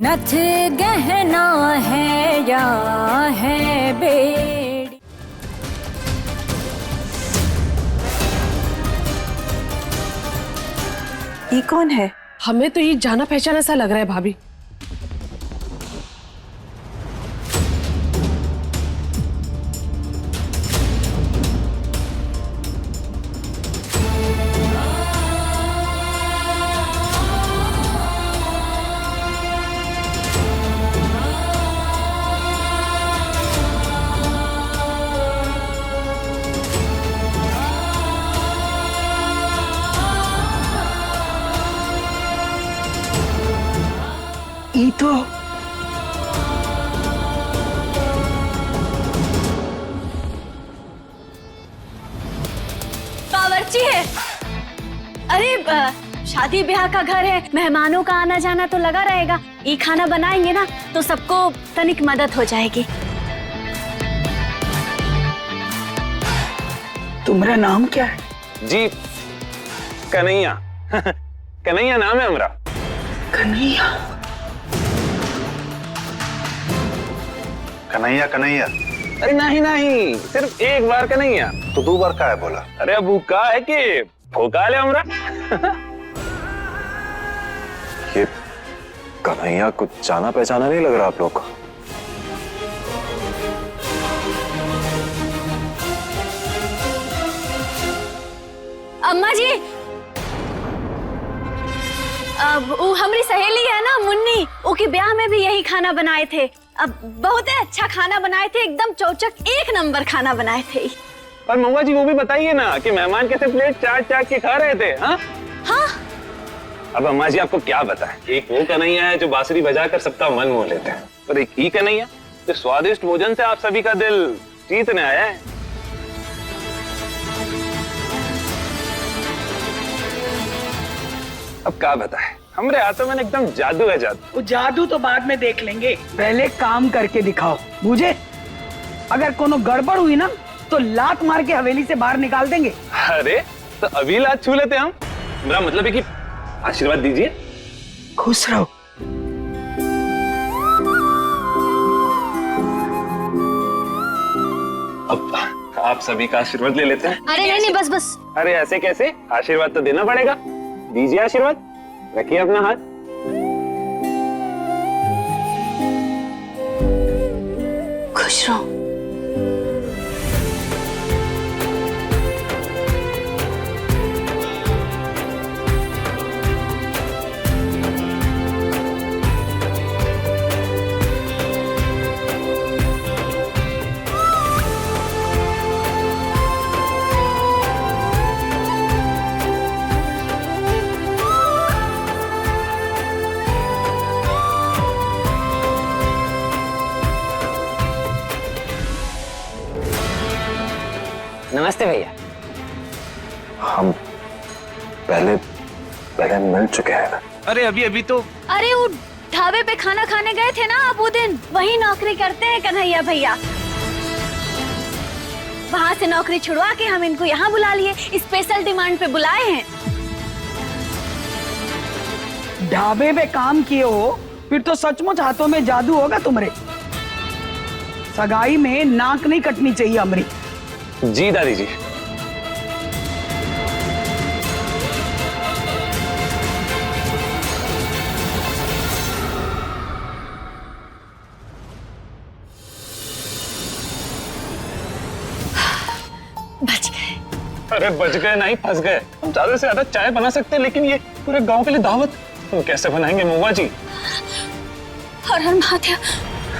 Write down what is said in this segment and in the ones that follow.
नथ गहना है या है बेड़ी। ये कौन है? हमें तो ये जाना पहचाना सा लग रहा है भाभी। ये तो बावर्ची है। अरे शादी ब्याह का घर है, मेहमानों का आना जाना तो लगा रहेगा। ये खाना बनाएंगे ना तो सबको तनिक मदद हो जाएगी। तुम्हारा नाम क्या है? जी कन्हैया। कन्हैया नाम है हमारा। कन्हैया? कन्हैया कन्हैया? अरे नहीं नहीं, सिर्फ एक बार कन्हैया। तो 2 बार का है बोला? अरे अब का है कि भोका ले हमरा। ये कन्हैया कुछ जाना पहचाना नहीं लग रहा आप लोग को। अम्मा जी, अब वो हमारी सहेली है ना मुन्नी, उसके ब्याह में भी यही खाना बनाए थे। अब बहुत अच्छा खाना बनाए थे, एकदम चौचक 1 नंबर खाना बनाए थे। पर मम्मा जी वो भी बताइए ना कि मेहमान कैसे प्लेट चाट चाट के खा रहे थे। हाँ हाँ, अब अम्मा जी आपको क्या बताएं, एक वो कन्हैया है जो बांसुरी बजाकर सबका मन मोह लेते हैं, और एक ही कन्हैया जो स्वादिष्ट भोजन से आप सभी का दिल जीतने आया है। अब क्या बताएं, हमारे हाथों में एकदम जादू है, जादू। वो जादू तो बाद में देख लेंगे, पहले काम करके दिखाओ मुझे। अगर कोनो गड़बड़ हुई ना तो लात मार के हवेली से बाहर निकाल देंगे। अरे तो अभी लात छू लेते हम। मेरा मतलब है कि आशीर्वाद दीजिए। खुश रहो। अब आप सभी का आशीर्वाद ले लेते हैं। अरे नहीं नहीं, बस बस। अरे ऐसे कैसे, आशीर्वाद तो देना पड़ेगा। दीजिए आशीर्वाद, रखिए अपना हाथ। खुश रहो। नमस्ते भैया। हम पहले मिल चुके हैं ना। अरे अभी अभी तो। अरे वो ढाबे पे खाना खाने गए थे ना आप वो दिन, वही नौकरी करते हैं कन्हैया भैया। वहाँ से नौकरी छुड़वा के हम इनको यहाँ बुला लिए, स्पेशल डिमांड पे बुलाए हैं। ढाबे पे काम किए हो फिर तो सचमुच हाथों में जादू होगा तुम्हारे। सगाई में नाक नहीं कटनी चाहिए हमारी। जी दादी जी। बच गए। अरे बच गए नहीं, फंस गए। हम ज्यादा से ज्यादा चाय बना सकते हैं, लेकिन ये पूरे गांव के लिए दावत हम कैसे बनाएंगे मुआ जी? हर हर महादेव,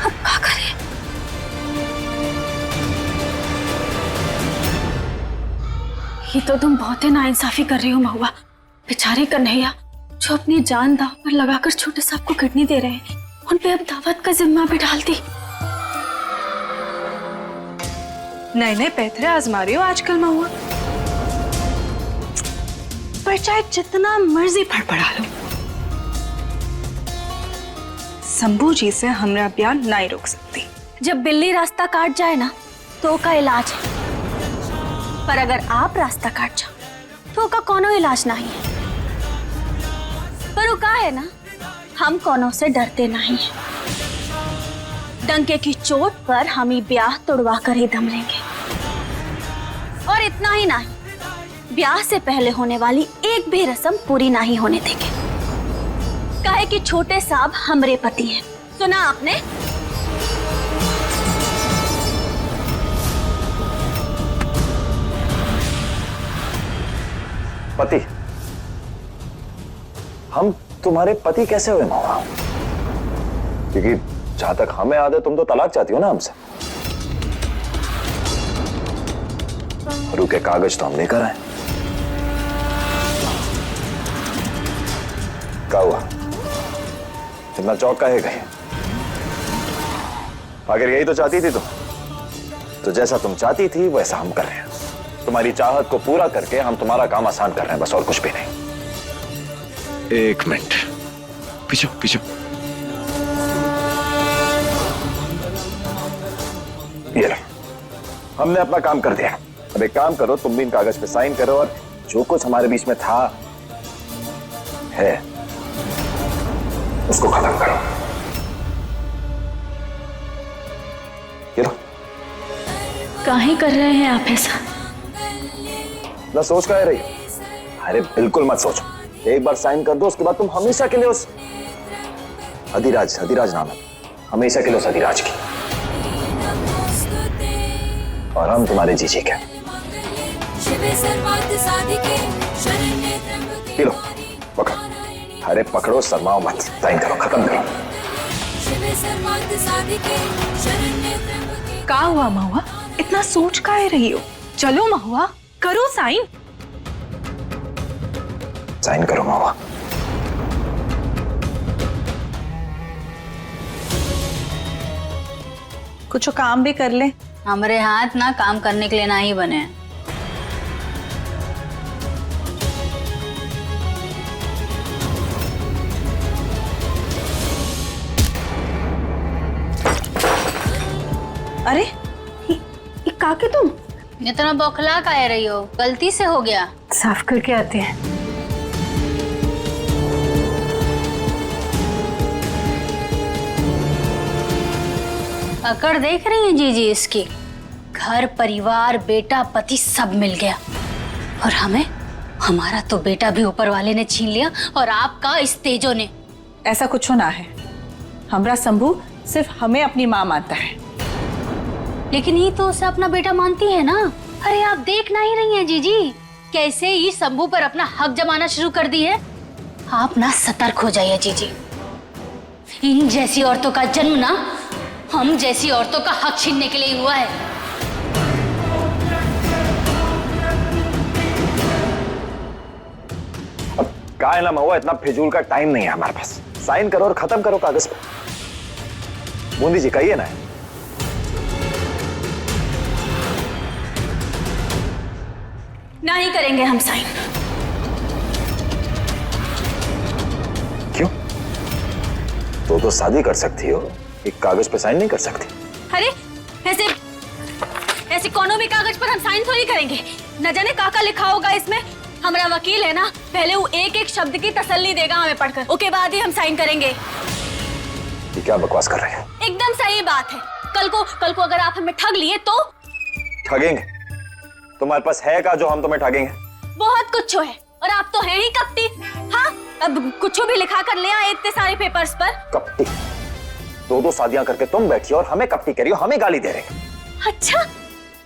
अब क्या करें? ये तो तुम बहुत ही नाइंसाफी कर रही हो महुआ। बेचारे कन्हैया जो अपनी जान दांव पर लगाकर छोटे साहब को किडनी दे रहे हैं, उन पे अब दावत का जिम्मा भी डाल दी। नए नए पैतरे आजमा रही हो आजकल महुआ। पर चाहे जितना मर्जी फड़फड़ा लो, शंभू जी से हमरा प्यार नहीं रोक सकती। जब बिल्ली रास्ता काट जाए ना तो का इलाज है, पर अगर आप रास्ता काट जाओ तो का कोनो इलाज नहीं है। पर वो का है ना, हम कौनों से डरते नहीं हैं। डंके की चोट पर हम ही ब्याह तोड़वा कर ही दम लेंगे। और इतना ही नहीं, ब्याह से पहले होने वाली एक भी रस्म पूरी नहीं होने देंगे। काहे कि छोटे साहब हमरे पति हैं। सुना आपने? पति? हम तुम्हारे पति कैसे हुए महुआ? क्योंकि जहां तक हमें याद है तुम तो तलाक चाहती हो ना हमसे। रू के कागज तो हम लेकर आए। क्या हुआ? इतना चौक काहे गए? अगर यही तो चाहती थी तुम, तो जैसा तुम चाहती थी वैसा हम कर रहे हैं। तुम्हारी चाहत को पूरा करके हम तुम्हारा काम आसान कर रहे हैं, बस और कुछ भी नहीं। एक मिनट, पीछे पीछे। ये लो, हमने अपना काम कर दिया। अब एक काम करो, तुम भी इन कागज पे साइन करो और जो कुछ हमारे बीच में था है उसको खत्म करो। ये लो। काहे कर रहे हैं आप ऐसा? ना सोच का है रही। अरे बिल्कुल मत सोचो, एक बार साइन कर दो, उसके बाद तुम हमेशा के लिए उस अधिराज नाम है, हमेशा के लिए उस अधिराज की, और हम तुम्हारे जीजी के। लो पकड़ो। अरे पकड़ो, शर्माओ मत, साइन करो, खत्म करो। का हुआ महुआ? इतना सोच काहे रही हो? चलो महुआ, करो साइन। साइन करो महुआ। कुछ काम भी कर ले। हमारे हाथ ना काम करने के लिए ना ही बने हैं। अरे ये काके तुम इतना बौखला काहे रही हो? गलती से हो गया। साफ करके आते हैं। अकड़ देख रही हैं जीजी इसकी? घर परिवार बेटा पति सब मिल गया, और हमें, हमारा तो बेटा भी ऊपर वाले ने छीन लिया, और आपका इस तेजो ने। ऐसा कुछ ना है। हमरा शंभू सिर्फ हमें अपनी माँ मानता है। लेकिन ये तो उसे अपना बेटा मानती है ना। अरे आप देख नहीं रही हैं जीजी, कैसे ही शंभू पर अपना हक जमाना शुरू कर दी है। आप ना सतर्क हो जाइए जीजी। इन जैसी औरतों का जन्म ना हम जैसी औरतों का हक छीनने के लिए हुआ है। अब क्या है ना महुआ, इतना फिजूल का टाइम नहीं है हमारे पास। साइन करो और खत्म करो कागज पे। बूंदी जी कहिए ना। नहीं करेंगे हम साइन। क्यों? तो शादी कर सकती हो, एक कागज पे साइन नहीं कर सकती? अरे ऐसे कोनो भी कागज पर हम साइन थोड़ी करेंगे। न जाने काका लिखा होगा इसमें। हमारा वकील है ना, पहले वो एक एक शब्द की तसल्ली देगा हमें पढ़कर, उसके बाद ही हम साइन करेंगे। ये क्या बकवास कर रहे हैं? एकदम सही बात है। कल को अगर आप हमें ठग लिए तो? ठगेंगे? तुम्हारे पास है का जो हम तुम्हें ठगेंगे? बहुत कुछ है, और आप तो हैं ही कपटी। हाँ, अब कुछ भी लिखा कर ले आए इतने सारे पेपर्स पर। कपटी? दो शादियां करके तुम बैठी हो और हमें कपटी कह रही हो, हमें गाली दे रहे हो। अच्छा,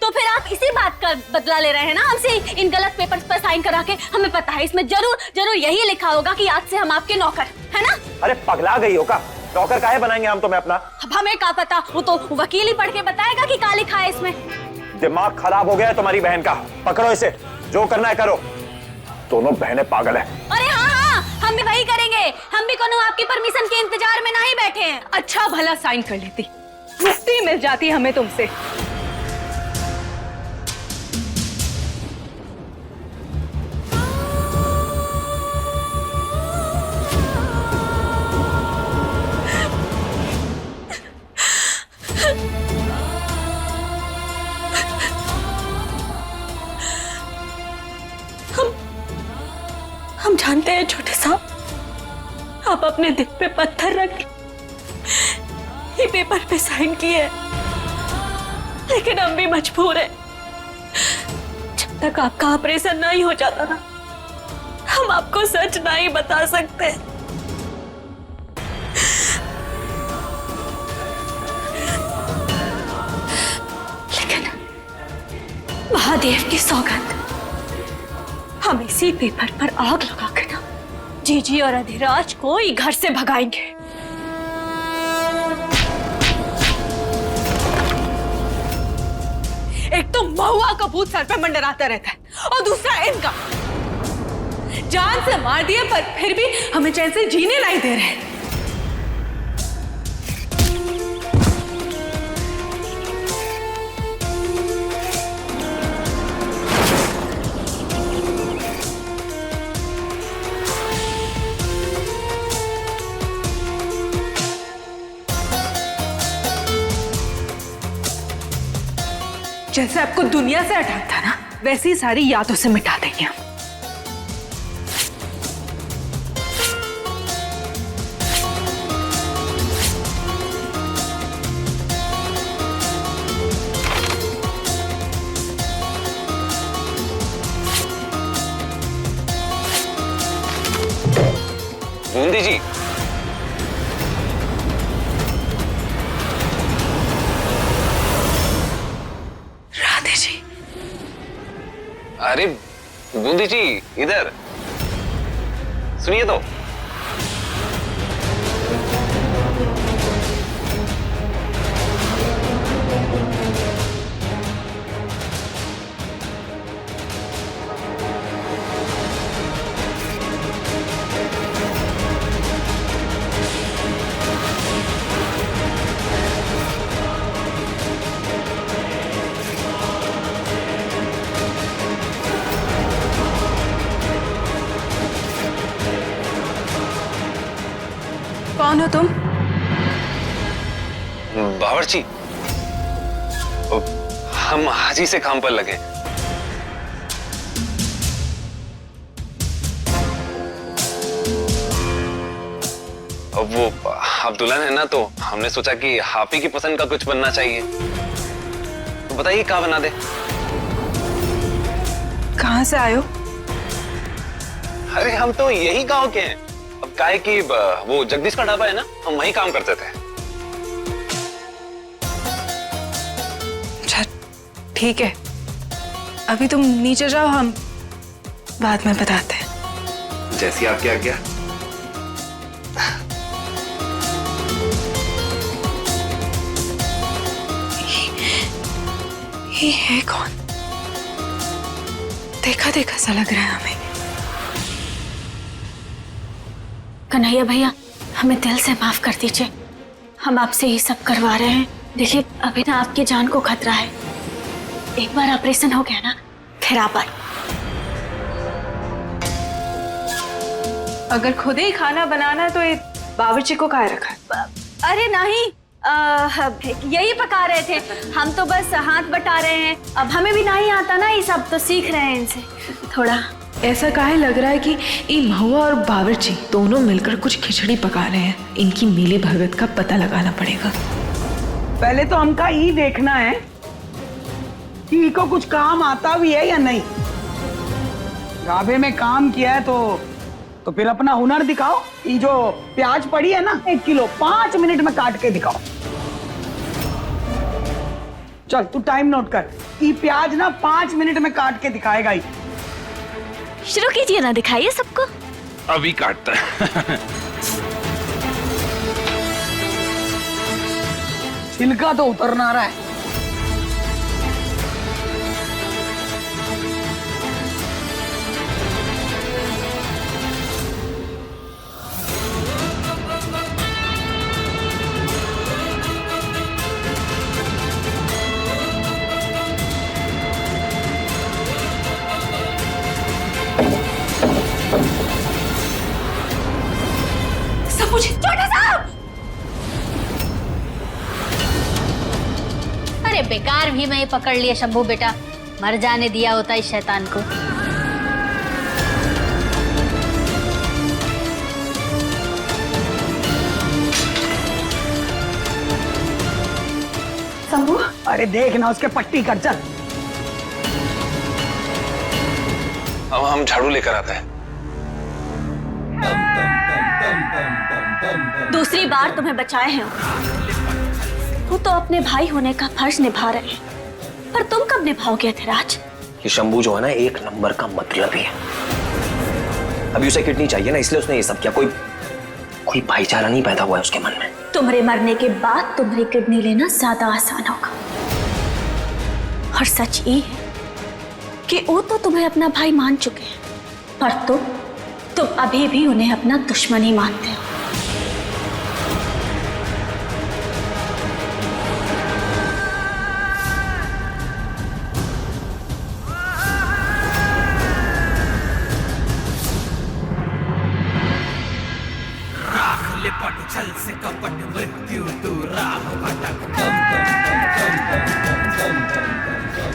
तो फिर आप इसी बात का बदला ले रहे हैं ना हमसे, इन गलत पेपर्स पर साइन करा के। हमें पता है इसमें जरूर यही लिखा होगा कि आज से हम आपके नौकर, है ना? अरे पगला गई हो का? नौकर काहे बनाएंगे हम तुम्हें अपना? अब हमें क्या पता, वो तो वकील ही पढ़ के बताएगा कि क्या लिखा है इसमें। दिमाग खराब हो गया है तुम्हारी बहन का। पकड़ो इसे, जो करना है करो। दोनों बहनें पागल है। अरे हाँ, हम भी वही करेंगे। हम भी कोनो आपकी परमिशन के इंतजार में नहीं बैठे हैं। अच्छा भला साइन कर लेती, मुक्ति मिल जाती हमें तुमसे। हम जानते हैं छोटे साहब, आप आप अपने दिल पे पत्थर रख ये पेपर पे साइन किए, लेकिन हम भी मजबूर हैं। जब तक आपका ऑपरेशन नहीं हो जाता ना, हम आपको सच नहीं बता सकते। लेकिन महादेव की सौगंध, हम इसी पेपर पर आग लगा के ना जीजी और अधिराज को ही घर से भगाएंगे। एक तो महुआ का भूत सर पे मंडराता रहता है और दूसरा इनका। जान से मार दिए पर फिर भी हमें चैन से जीने नहीं दे रहे। जैसे आपको दुनिया से हटाना था ना, वैसे ही सारी यादों से मिटा देंगे हम। बूंदी जी, राधे जी, अरे बूंदी जी इधर सुनिए तो। कौन हो तुम? बावर्ची, हम हाजी से काम पर लगे। अब वो आप दुल्हन है ना, तो हमने सोचा कि आप ही की पसंद का कुछ बनना चाहिए। तो बताइए क्या बना दे। कहाँ से आए हो? अरे हम तो यही गांव के हैं। अब काहे कि वो जगदीश का ढाबा है ना, हम वहीं काम करते थे। अच्छा ठीक है, अभी तुम नीचे जाओ, हम बाद में बताते हैं। जैसी आपकी आज्ञा। ये है कौन? देखा देखा सा लग रहा है हमें। कन्हैया भैया, हमें दिल से माफ कर दीजिए, हम आपसे ये सब करवा रहे हैं। देखिए अभी ना आपकी जान को खतरा है, एक बार ऑपरेशन हो गया ना फिर आप आए। अगर खुद ही खाना बनाना है तो ये बावर्ची को काहे रखा है? अरे नहीं, यही पका रहे थे, हम तो बस हाथ बटा रहे हैं। अब हमें भी नहीं आता ना ये सब, तो सीख रहे हैं इनसे थोड़ा। ऐसा काहे लग रहा है कि ये महुआ और बावर्ची दोनों मिलकर कुछ खिचड़ी पका रहे हैं। इनकी मिली भगत का पता लगाना पड़ेगा। पहले तो हमका ये देखना है कि इनको कुछ काम आता भी है या नहीं। ढाबे में काम किया है तो फिर अपना हुनर दिखाओ। ये जो प्याज पड़ी है ना 1 किलो, 5 मिनट में काट के दिखाओ। चल तू टाइम नोट कर, ये प्याज ना 5 मिनट में काट के दिखाएगा ही। शुरू कीजिए ना, दिखाइए सबको। अभी काटता है। छिलका तो उतरना रहा है। छोटा साहब, अरे बेकार भी मैं पकड़ लिया शंभू बेटा, मर जाने दिया होता इस शैतान को। शंभू, अरे देख ना, उसके पट्टी कर चल। अब हम झाड़ू लेकर आते हैं। दूसरी बार तुम्हें बचाए हैं वो तो अपने भाई होने का फर्ज निभा रहे हैं, पर तुम कब निभाओगे अधिराज? ये शंभू जो है ना, एक नंबर का मतलब ही है। अभी उसे किडनी चाहिए ना, इसलिए उसने ये सब किया। कोई भाईचारा नहीं पैदा हुआ है उसके मन में। तुम्हारे मरने के बाद तुम्हारी किडनी लेना ज्यादा आसान होगा। और सच ये है कि वो तो तुम्हें अपना भाई मान चुके हैं, पर तुम अभी भी उन्हें अपना दुश्मन ही मानते हो।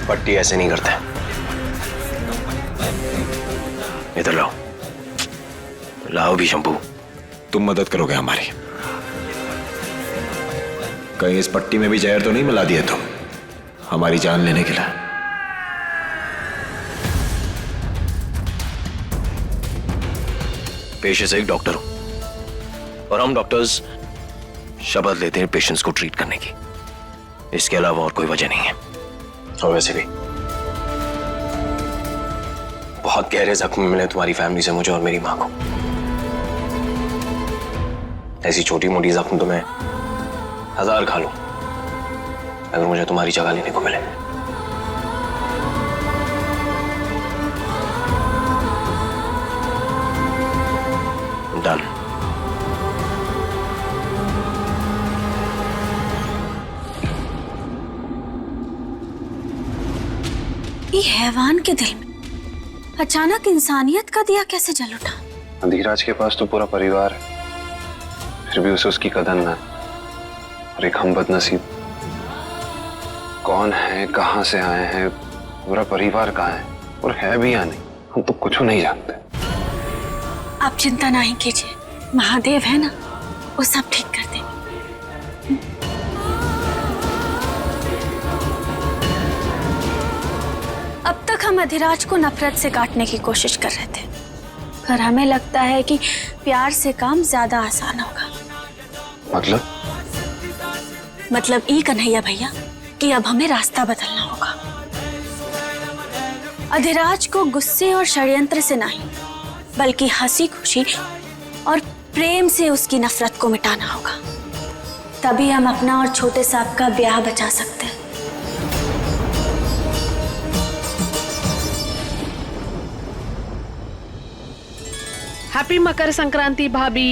पट्टी ऐसे नहीं करते। इधर लाओ, लाओ भी शंभू। तुम मदद करोगे हमारी? कहीं इस पट्टी में भी जहर तो नहीं मिला दिया तुम हमारी जान लेने के लिए? पेशे से एक डॉक्टर हूं, और हम डॉक्टर्स शपथ लेते हैं पेशेंट्स को ट्रीट करने की। इसके अलावा और कोई वजह नहीं है। और वैसे भी बहुत गहरे जख्म मिले तुम्हारी फैमिली से मुझे और मेरी मां को। ऐसी छोटी मोटी जख्म तो मैं 1000 खा लूं अगर मुझे तुम्हारी जगह लेने को मिले। डन। ये हैवान के दिल में अचानक इंसानियत का दिया कैसे जल उठा? अधिराज के पास तो पूरा परिवार है, फिर भी उसे उसकी कदर ना। और एक हम बदनसीब, कौन है, कहां से आए हैं, पूरा परिवार कहाँ है और है भी या नहीं, हम तो कुछ नहीं जानते। आप चिंता नहीं कीजिए, महादेव है ना, वो सब ठीक कर देंगे। अब तक हम अधिराज को नफरत से काटने की कोशिश कर रहे थे, पर हमें लगता है कि प्यार से काम ज्यादा आसान होगा। मतलब ई कन्हैया भैया कि अब हमें रास्ता बदलना होगा। अधिराज को गुस्से और षड्यंत्र से नहीं, बल्कि हंसी खुशी और प्रेम से उसकी नफरत को मिटाना होगा। तभी हम अपना और छोटे साहब का ब्याह बचा सकते हैं। हैप्पी मकर संक्रांति भाभी।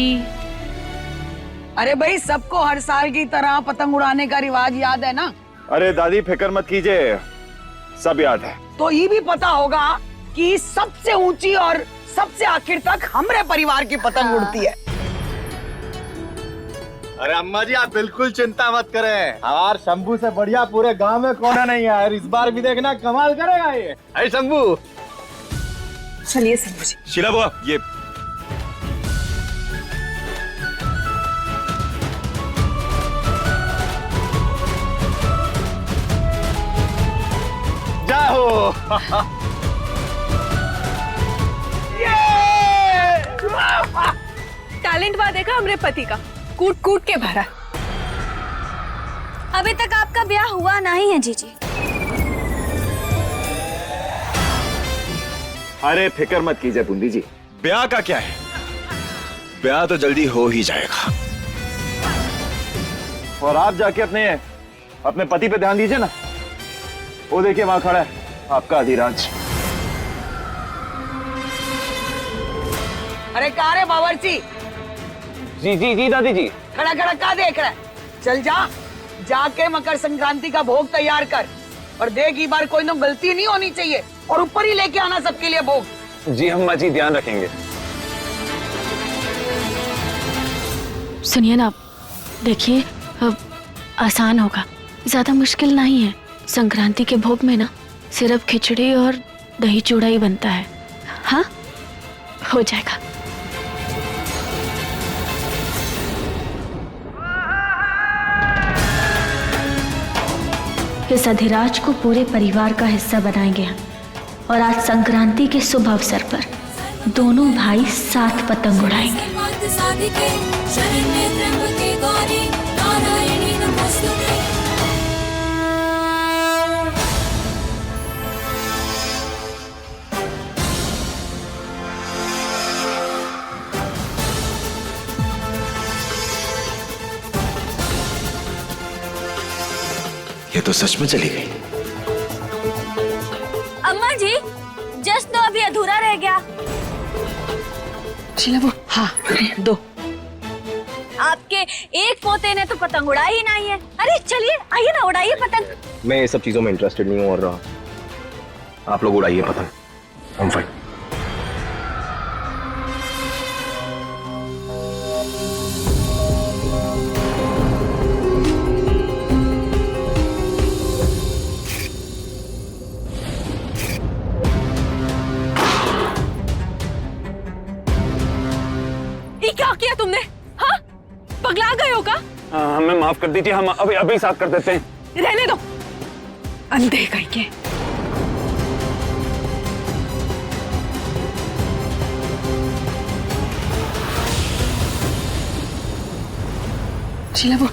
अरे भाई, सबको हर साल की तरह पतंग उड़ाने का रिवाज याद है ना? अरे दादी फिक्र मत कीजिए, सब याद है। तो ये भी पता होगा कि सबसे ऊंची और सबसे आखिर तक हमारे परिवार की पतंग उड़ती है। अरे अम्मा जी, आप बिल्कुल चिंता मत करें, हमारे शंभू से बढ़िया पूरे गांव में कौन नहीं है। और इस बार भी देखना कमाल करेगा ये। अरे शंभू, चलिए शंभू जी। शीला बुआ, ये जाओ। टैलेंट वाह देखा हमरे पति का, कूट कूट के भरा। अभी तक आपका ब्याह हुआ नहीं है जीजी। अरे फिक्र मत कीजिए बूंदी जी, ब्याह का क्या है, ब्याह तो जल्दी हो ही जाएगा। और आप जाके अपने पति पे ध्यान दीजिए ना। वो देखिए वहां खड़ा है आपका अधिराज। अरे कहा रे बावर्ची? जी जी जी दादी जी। खड़ा खड़ा क्या देख रहा है? चल जाके मकर संक्रांति का भोग तैयार कर, और देख इस बार कोई ना गलती नहीं होनी चाहिए, और ऊपर ही लेके आना सबके लिए भोग। जी हम माँ जी ध्यान रखेंगे। सुनिए ना, देखिए अब आसान होगा, ज्यादा मुश्किल नहीं है। संक्रांति के भोग में ना सिर्फ खिचड़ी और दही चूड़ा ही बनता है। हाँ, हो जाएगा। इस अधिराज को पूरे परिवार का हिस्सा बनाएंगे हम। और आज संक्रांति के शुभ अवसर पर दोनों भाई साथ पतंग उड़ाएंगे। ये तो सच में चली गई। अम्मा जी, जस्ट तो अभी अधूरा रह गया। शीला वो, हाँ दो। आपके एक पोते ने तो पतंग उड़ाई ही नहीं है। अरे चलिए, आइए ना, उड़ाइए पतंग। मैं ये सब चीजों में इंटरेस्टेड नहीं हूँ और आप लोग उड़ाइए पतंग। हम फाइन। ये क्या किया तुमने? हाँ, पगला गए हो क्या? हमें माफ कर दीजिए, हम अभी अभी साथ कर देते हैं। रहने दो, अंधे कहीं के। शीला वो,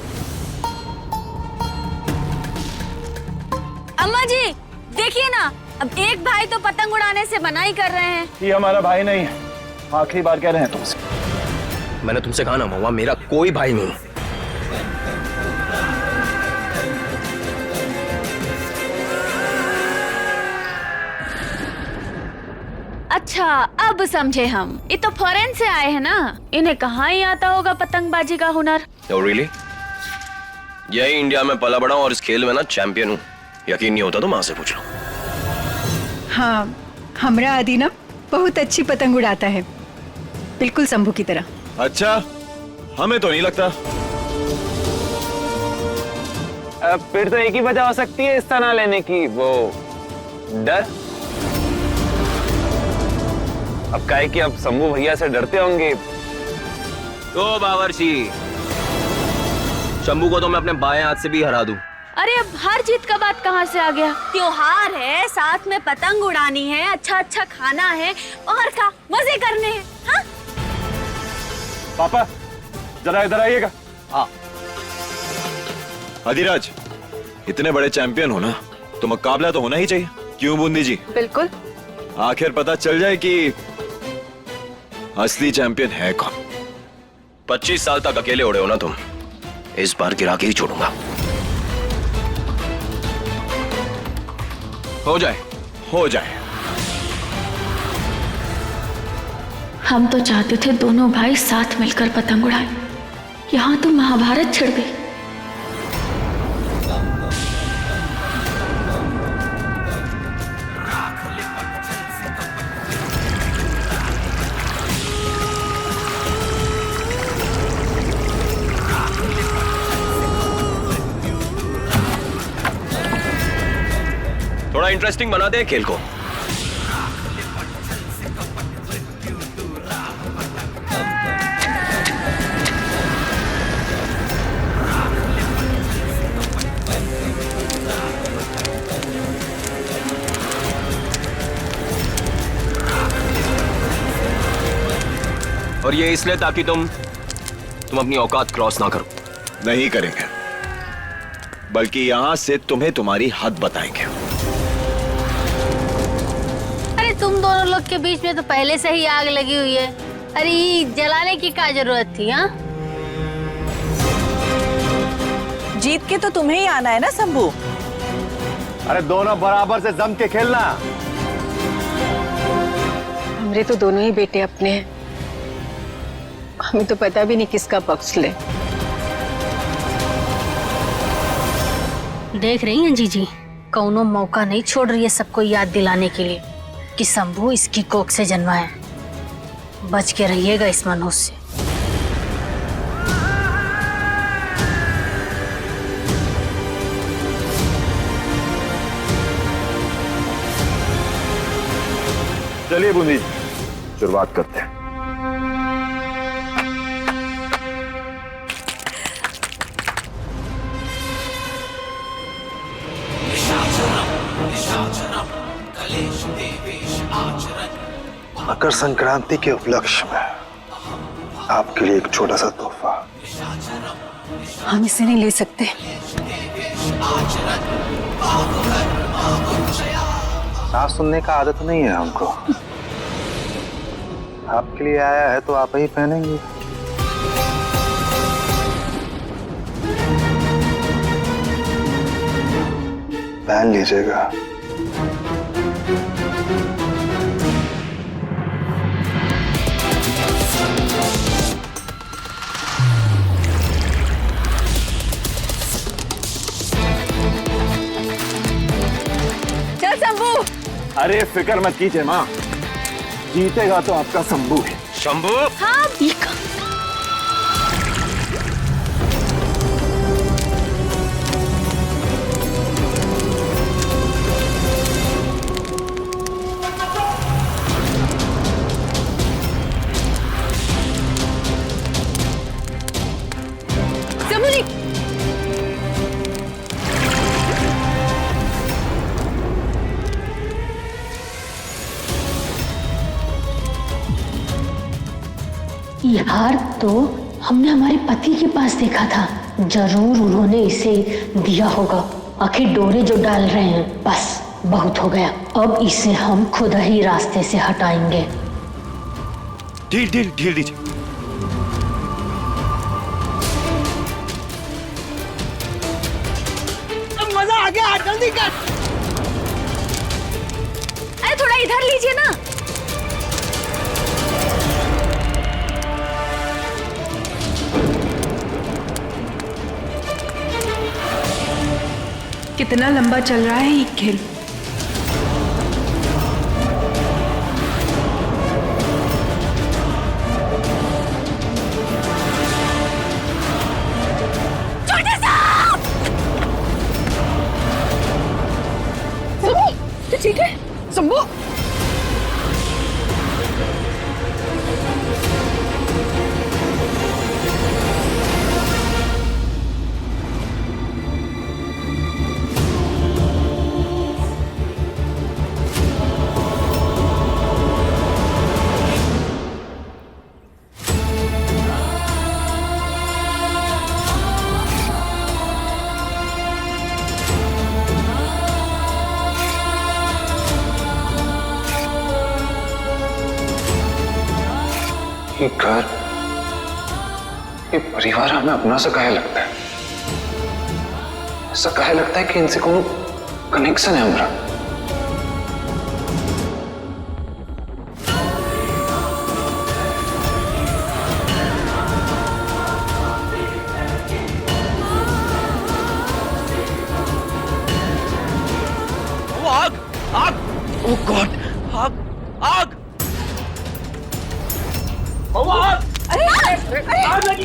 अम्मा जी देखिए ना, अब एक भाई तो पतंग उड़ाने से मना ही कर रहे हैं। ये हमारा भाई नहीं है, आखिरी बार कह रहे हैं तुमसे। मैंने तुमसे कहा ना महुआ, मेरा कोई भाई नहीं। अच्छा, अब समझे हम। ये तो फॉरेन से आए हैं ना, इन्हें कहाँ ही आता होगा पतंगबाजी का हुनर। Oh, really? यही इंडिया में पला बड़ा और इस खेल में ना चैंपियन हूँ। यकीन नहीं होता तो माँ से पूछ लो। हाँ, हमरा आदि ना बहुत अच्छी पतंग उड़ाता है, बिल्कुल शंभू की तरह। अच्छा, हमें तो नहीं लगता। फिर तो एक ही वजह हो सकती है इस तरह लेने की, वो डर। अब काहे कि अब शंभू भैया से डरते होंगे। तो बावर्ची, शंभू को तो मैं अपने बाएं हाथ से भी हरा दूं। अरे अब हार जीत का बात कहाँ से आ गया? त्योहार है, साथ में पतंग उड़ानी है, अच्छा अच्छा खाना है, और क्या मजे करने हैं। हाँ? पापा जरा इधर आइएगा। हाँ। अधिराज, इतने बड़े चैंपियन हो ना, तो मुकाबला तो होना ही चाहिए, क्यों बूंदी जी? बिल्कुल। आखिर पता चल जाए कि असली चैंपियन है कौन। 25 साल तक अकेले उड़े हो ना तुम, इस बार गिरा के ही छोड़ूंगा। हो जाए। हो जाए। हम तो चाहते थे दोनों भाई साथ मिलकर पतंग उड़ाएं। यहाँ तो महाभारत छिड़ गई। थोड़ा इंटरेस्टिंग बना दे खेल को। और ये इसलिए ताकि तुम अपनी औकात क्रॉस ना करो। नहीं करेंगे, बल्कि यहां से तुम्हें तुम्हारी हद बताएंगे। अरे तुम दोनों लोग के बीच में तो पहले से ही आग लगी हुई है। अरे जलाने की क्या जरूरत थी? हाँ, जीत के तो तुम्हें ही आना है ना शंभू। अरे दोनों बराबर से जम के खेलना। हमरे तो दोनों ही बेटे अपने हैं, हमें तो पता भी नहीं किसका पक्ष ले। देख रही हैं जीजी, कौनो मौका नहीं छोड़ रही है सबको याद दिलाने के लिए कि शंभू इसकी कोख से जन्मा है। बच के रहिएगा इस मनहूस से। चलिए बूंदी जी, शुरुआत करते हैं। मकर संक्रांति के उपलक्ष्य में आपके लिए एक छोटा सा तोहफा। हम इसे नहीं ले सकते। ना सुनने का आदत नहीं है हमको। आपके लिए आया है तो आप ही पहनेंगे। पहन लीजिएगा। चल शंभू। अरे फिक्र मत कीजिए माँ, जीतेगा तो आपका शंभू है। शंभू। हाँ बीका। ये हार तो हमने हमारे पति के पास देखा था, जरूर उन्होंने इसे दिया होगा। आखिर डोरे जो डाल रहे हैं, बस बहुत हो गया। अब इसे हम खुद ही रास्ते से हटाएंगे। ढील ढील ढील दीजिए। मजा आ गया, जल्दी कर। अरे थोड़ा इधर लीजिए ना। कितना लंबा चल रहा है ये खेल। ठीक है शंभू। ये घर, ये परिवार हमें अपना सा काहे लगता है? ऐसा काहे लगता है कि इनसे कोई कनेक्शन है हमारा? वो आग आग, ओह गॉड, आग आग। आग लगी।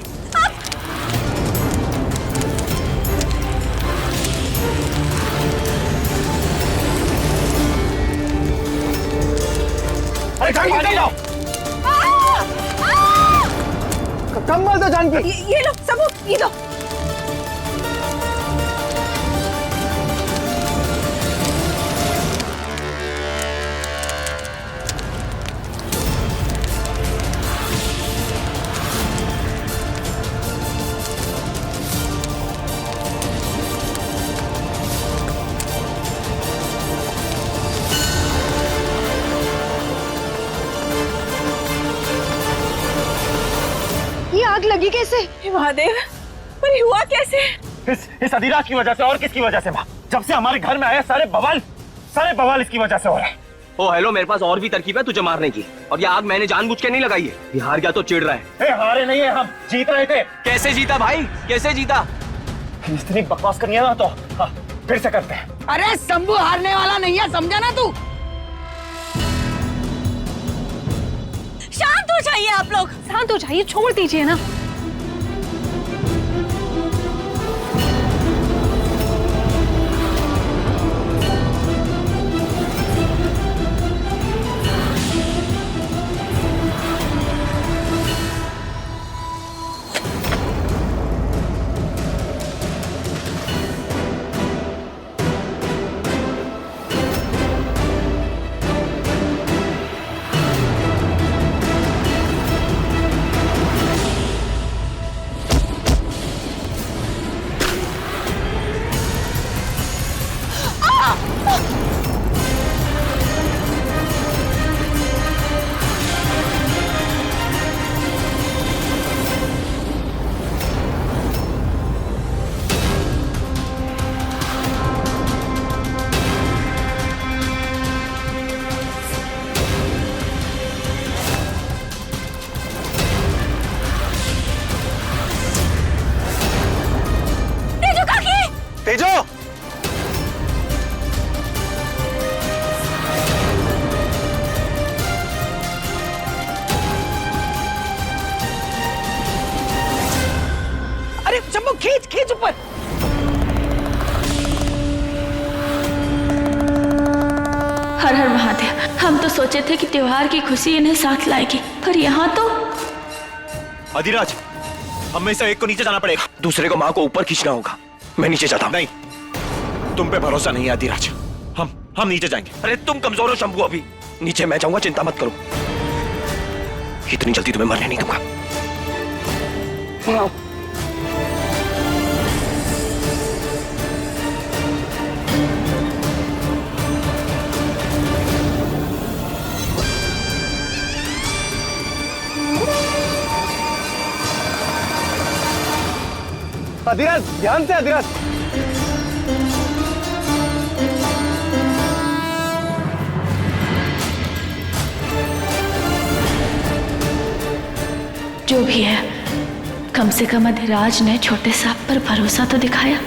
अरे जानकी जाओ। कम्बल दो जानकी। ये लो सबूत, ये लो। आग लगी कैसे? महादेव, पर ये हुआ कैसे? इस अधीरा की वजह से। और किसकी वजह से माँ? जब से हमारे घर में आया सारे बवाल इसकी वजह से हो रहा है। ओ हेलो, मेरे पास और भी तरकीब है तुझे मारने की, और ये आग मैंने जानबूझ के नहीं लगाई है। ये हार गया तो चिढ़ रहा है। हारे नहीं है, हम जीत रहे थे। कैसे जीता भाई, कैसे जीता? इतनी बकवास करनी है ना तो फिर से करते हैं। अरे शंभू हारने वाला नहीं है, समझा ना तू? शांत हो जाइए आप लोग, शांत हो जाइए, छोड़ दीजिए ना। तेजो, अरे शंभू खींच खींच ऊपर। हर हर महादेव। हम तो सोचे थे कि त्योहार की खुशी इन्हें साथ लाएगी, पर यहाँ तो अधिराज, हमें से एक को नीचे जाना पड़ेगा, दूसरे को माँ को ऊपर खींचना होगा। मैं नीचे जाता हूँ। नहीं, तुम पे भरोसा नहीं है अधिराज। हम नीचे जाएंगे। अरे तुम कमजोर हो शंभू, अभी नीचे मैं जाऊंगा, चिंता मत करो। इतनी जल्दी तुम्हें मरने नहीं दूंगा। अधिराज, ध्यान से अधिराज। जो भी है, कम से कम अधिराज ने छोटे सांप पर भरोसा तो दिखाया।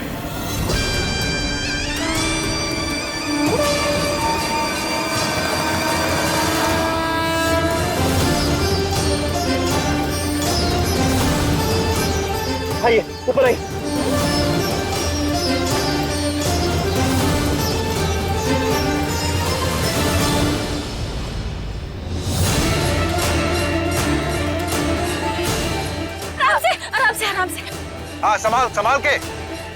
आइए ऊपर आइए। आराम से आराम से। हाँ संभाल संभाल के।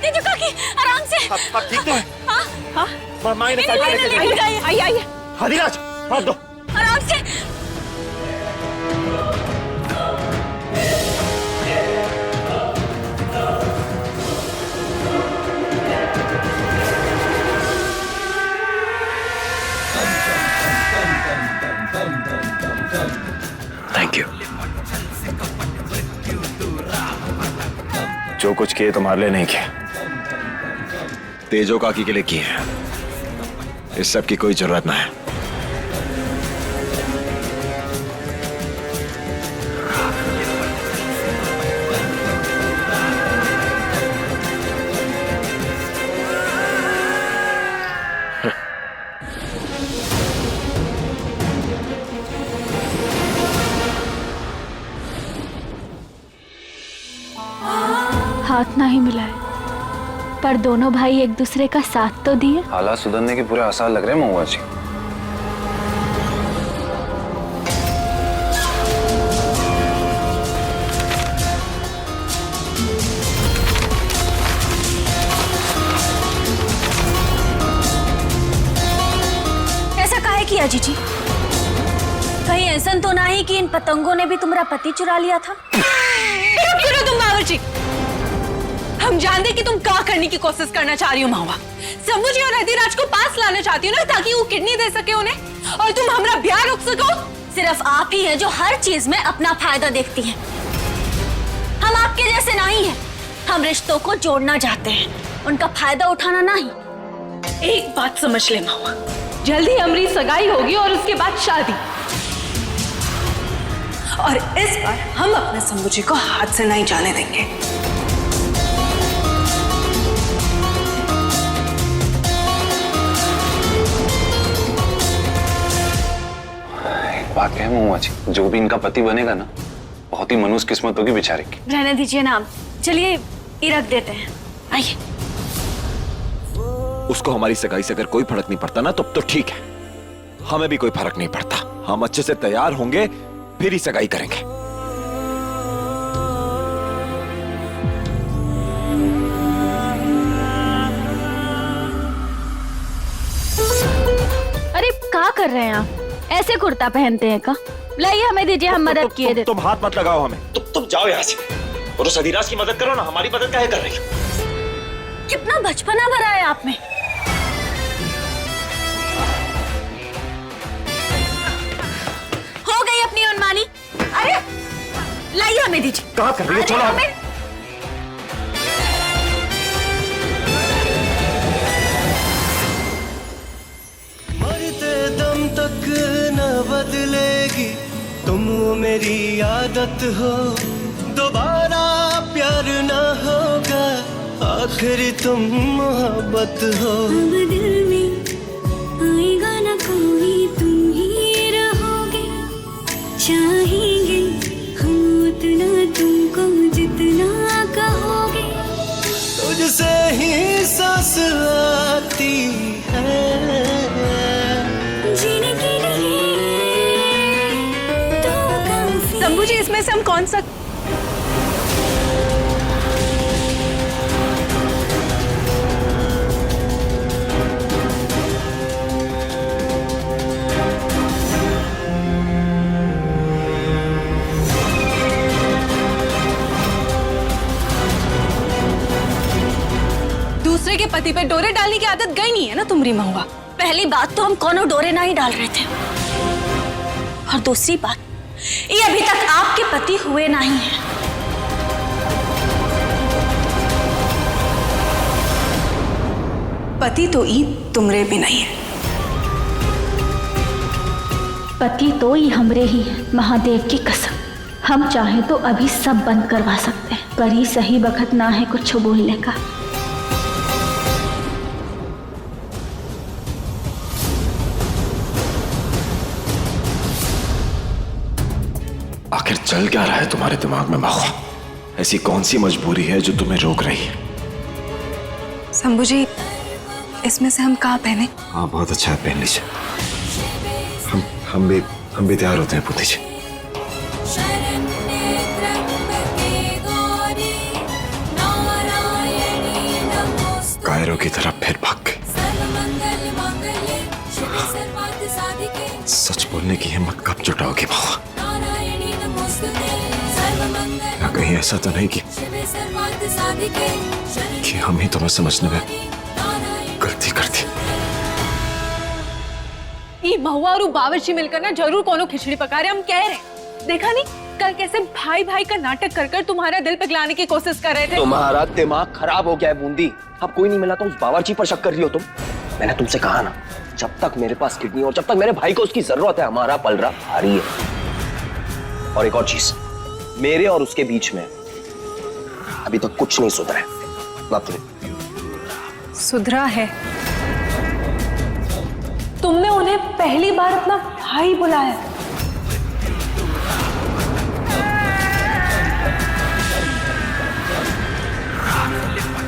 तेजू काकी आराम से। अब ठीक तो है? हाँ माँ ने साइड में लेके जाइए। आइए आइए अधिराज, हाथ दो। आराम से। Thank you. जो कुछ किए तुम्हारे लिए नहीं किए, तेजो काकी के लिए किए हैं। इस सब की कोई जरूरत ना है। हाथ ना ही मिलाए, पर दोनों भाई एक दूसरे का साथ तो दिए। हालात सुधरने के पूरे आसार लग रहे हैं महुआ जी। ऐसा काहे किया जीजी? कहीं ऐसा तो नहीं कि इन पतंगों ने भी तुम्हारा पति चुरा लिया था? तुम बावर्ची, हम जानते कि तुम क्या करने की कोशिश करना चाह रही हो महुआ। शंभू जी और अधिराज को पास लाना चाहती हो ना, ताकि वो किडनी दे सके उन्हें, और तुम हमारा ब्याह रोक सको। सिर्फ आप ही हैं जो हर चीज में अपना फायदा देखती हैं। हम आपके जैसे नहीं हैं। हम रिश्तों को जोड़ना चाहते हैं, उनका फायदा उठाना नहीं। एक बात समझ ले महुआ, जल्दी हमारी सगाई होगी और उसके बाद शादी, और इस बार हम अपने शंभू जी को हाथ से नहीं जाने देंगे। एक बात कहे महुआ जी, जो भी इनका पति बनेगा ना, बहुत ही मनुष्य किस्मत होगी बेचारे की। रहने दीजिए ना, चलिए ये रख देते हैं। आइए। उसको हमारी सगाई से अगर कोई फर्क नहीं पड़ता ना, तब तो ठीक है। हमें भी कोई फर्क नहीं पड़ता। हम अच्छे से तैयार होंगे, फिर ही सगाई करेंगे। अरे क्या कर रहे हैं आप? ऐसे कुर्ता पहनते हैं का? लाइए हमें दीजिए, हम मदद किए देते। तुम हाथ मत लगाओ हमें। तुम जाओ यहाँ से और उस अधिराज की मदद करो ना। हमारी मदद काहे कर रही हो? कितना बचपना भरा है आप में। लाइए हमें दीजिए। कहाँ कर रही है? छोड़ो हमें। मरते दम तक न बदलेगी तुम, वो मेरी आदत हो, दोबारा प्यार न होगा, आखिर तुम मोहब्बत हो। दिल में आएगा ना कोई, तुम ही रहोगे, चाहेंगे हम उतना तुमको जितना कहोगे। तुझसे ही सांस आती है, जीने के लिए तो काफी। शंभू जी, इसमें से हम कौन सा दूसरे के पति पे डोरे डालने की आदत गई नहीं है ना तुम्हारी महुआ। पहली बात तो हम कोनो डोरे नहीं डाल रहे थे, और दूसरी बात, ये अभी तक आपके पति हुए नहीं हैं। पति तो ई तुमरे भी नहीं है। पति तो ये हमरे ही है, महादेव की कसम। हम चाहे तो अभी सब बंद करवा सकते हैं, पर ही सही वक्त ना है कुछ बोलने का। आखिर चल क्या रहा है तुम्हारे दिमाग में महुआ? ऐसी कौन सी मजबूरी है जो तुम्हें रोक रही है? शंभू जी, इसमें से हम कहाँ पहने? हाँ, बहुत अच्छा है, पहन लीजिए। हम भी तैयार होते हैं पुती जी। कायरों की तरफ फिर भाग गए। सच बोलने की हिम्मत कब जुटाओगी महुआ? या कहीं ऐसा तो नहीं कि हम ही तुम्हें समझने में गलती कर दी? ये महुआ और बावर्ची मिलकर ना जरूर कोनो खिचड़ी पका रहे, हम कह रहे हैं। देखा नहीं कल कैसे भाई भाई का नाटक कर कर तुम्हारा दिल पिघलाने की कोशिश कर रहे थे। तुम्हारा दिमाग खराब हो गया है बूंदी। अब कोई नहीं मिला तो उस बावर्ची पर शक कर रही हो तुम? मैंने तुमसे कहा ना, जब तक मेरे पास किडनी और जब तक मेरे भाई को उसकी जरूरत है, हमारा पलड़ा भारी है। और एक और चीज, मेरे और उसके बीच में अभी तक कुछ नहीं सुधरा है। सुधरा है? तुमने उन्हें पहली बार अपना भाई बुलाया।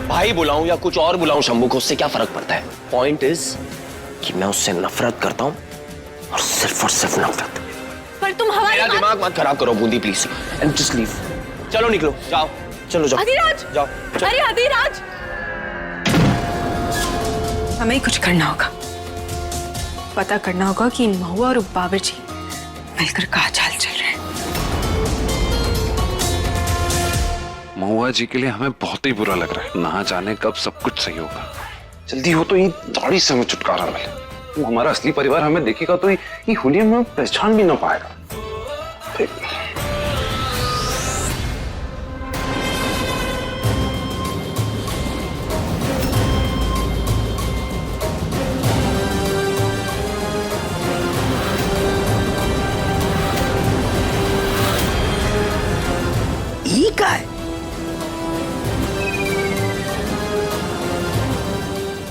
भाई बुलाऊं या कुछ और बुलाऊं शंभू को, उससे क्या फर्क पड़ता है? पॉइंट इज कि मैं उससे नफरत करता हूं, और सिर्फ नफरत। पर तुम हमारी मेरा दिमाग मत खराब करो Bundi please, and just leave. चलो निकलो, जाओ, चलो जाओ। अधिराज, जाओ। अरे अधिराज, हमें ही कुछ करना होगा। पता करना होगा कि महुआ और बावर्ची मिलकर कहाँ चाल चल रहे हैं। महुआ जी के लिए हमें बहुत ही बुरा लग रहा है। ना जाने कब सब कुछ सही होगा। जल्दी हो तो ये दाढ़ी से हमें छुटकारा मिले। वो हमारा असली परिवार हमें देखेगा तो ये हुलिया में पहचान भी ना पाएगा। ई का है?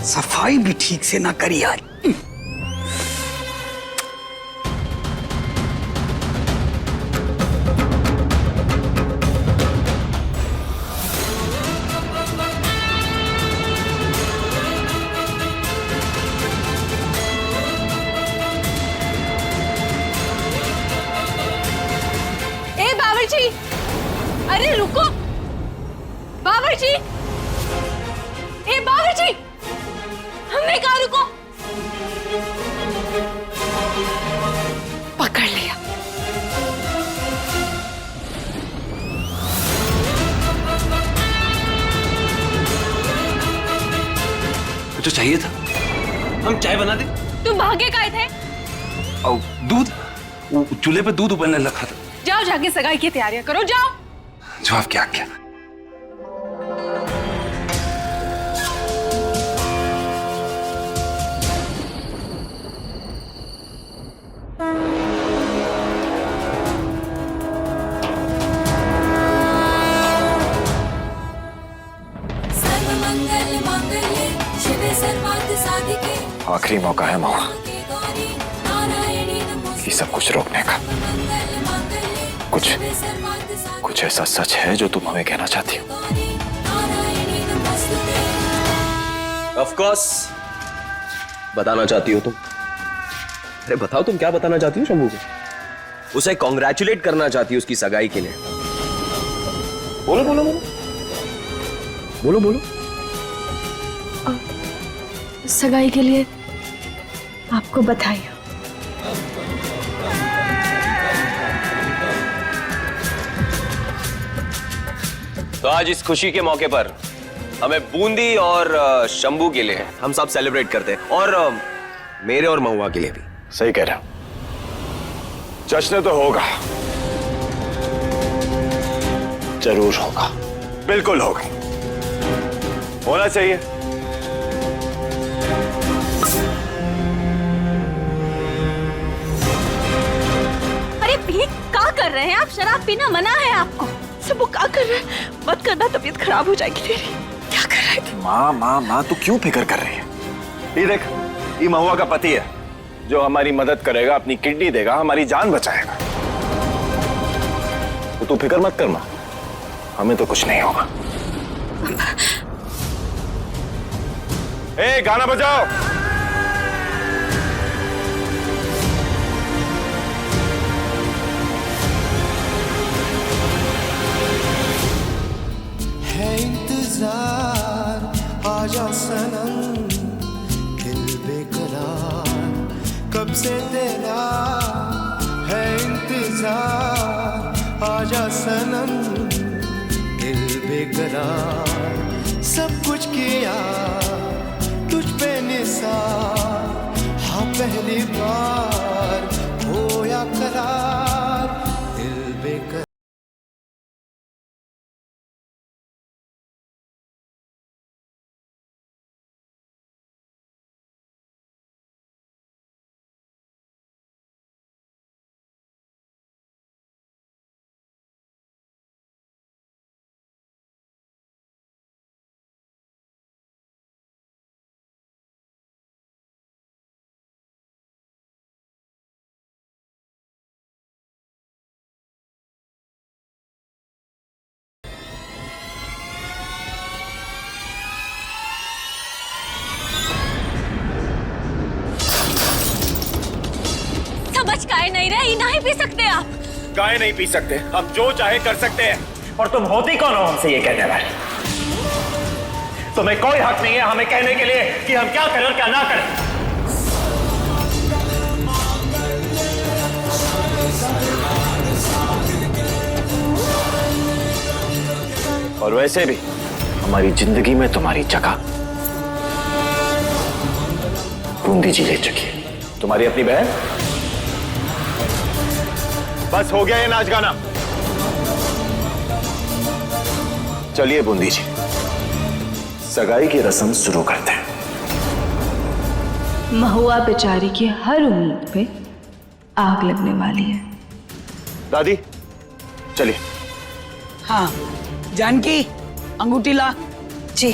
सफाई भी ठीक से ना करी यार। ए बावर्ची, अरे रुको बावर्ची, ए बावर्ची, हमने कहा रुको। पकड़ लिया। जो चाहिए था, हम चाय बना दे। तुम भागे काहे थे? और दूध, चूल्हे पे दूध उबलने रखा था। जाओ जाके सगाई की तैयारियां करो, जाओ। जो आपकी आज्ञा। सर्वमंगल मांगल्ये शिवे सर्वार्थ साधिके आखिरी मौका है महुआ, गौरी नारायणी नमोस्तुते ये सब कुछ रोकने का। मंगल मांगल्ये कुछ शिवे सर्वार्थ साधिके कुछ ऐसा सच है जो तुम हमें कहना चाहती हो? गौरी नारायणी नमोस्तुते। ऑफ कोर्स बताना चाहती हो तुम। अरे बताओ तुम क्या बताना चाहती हो शंभू को? उसे कॉन्ग्रेचुलेट करना चाहती हो उसकी सगाई के लिए। बोलो बोलो बोलो बोलो बोलो। सगाई के लिए आपको बधाई हो। तो आज इस खुशी के मौके पर हमें बूंदी और शंभू के लिए हम सब सेलिब्रेट करते हैं, और मेरे और महुआ के लिए भी। सही कह रहे हो। जश्न तो होगा, जरूर होगा, बिल्कुल होगा, होना चाहिए। अरे भी क्या कर रहे हैं आप? शराब पीना मना है आपको। सब वो क्या कर रहे हैं? मत करना, तबीयत खराब हो जाएगी तेरी। क्या कर रहे थे? माँ माँ माँ, तू क्यों फिक्र कर रही है? ये देख, ये महुआ का पति है जो हमारी मदद करेगा, अपनी किडनी देगा, हमारी जान बचाएगा। तो तू फिक्र मत कर माँ, हमें तो कुछ नहीं होगा। ए, गाना बजाओ। है इंतजार, आजा सनम, दिल बेकरार, कब से तेरा है इंतजार, आजा सनम, दिल बेकरार, सब कुछ किया तुझ पे निसार, हाँ पहली बार होया करार, दिल बेकरार। समझ काहे नहीं रहे? ये नहीं पी सकते आप। गाय नहीं पी सकते, हम जो चाहे कर सकते हैं। और तुम होती कौन हो हमसे ये कहने वाले? तुम्हें कोई हक नहीं है हमें कहने के लिए कि हम क्या करें और क्या ना करें। और वैसे भी हमारी जिंदगी में तुम्हारी जगह बूंदी जी ले चुकी है। तुम्हारी अपनी बहन। बस हो गया ये नाच गाना, चलिए बूंदी जी, सगाई की रस्म शुरू करते हैं। महुआ बेचारी की हर उम्मीद पे आग लगने वाली है। दादी चलिए। हाँ जानकी, अंगूठी ला। जी।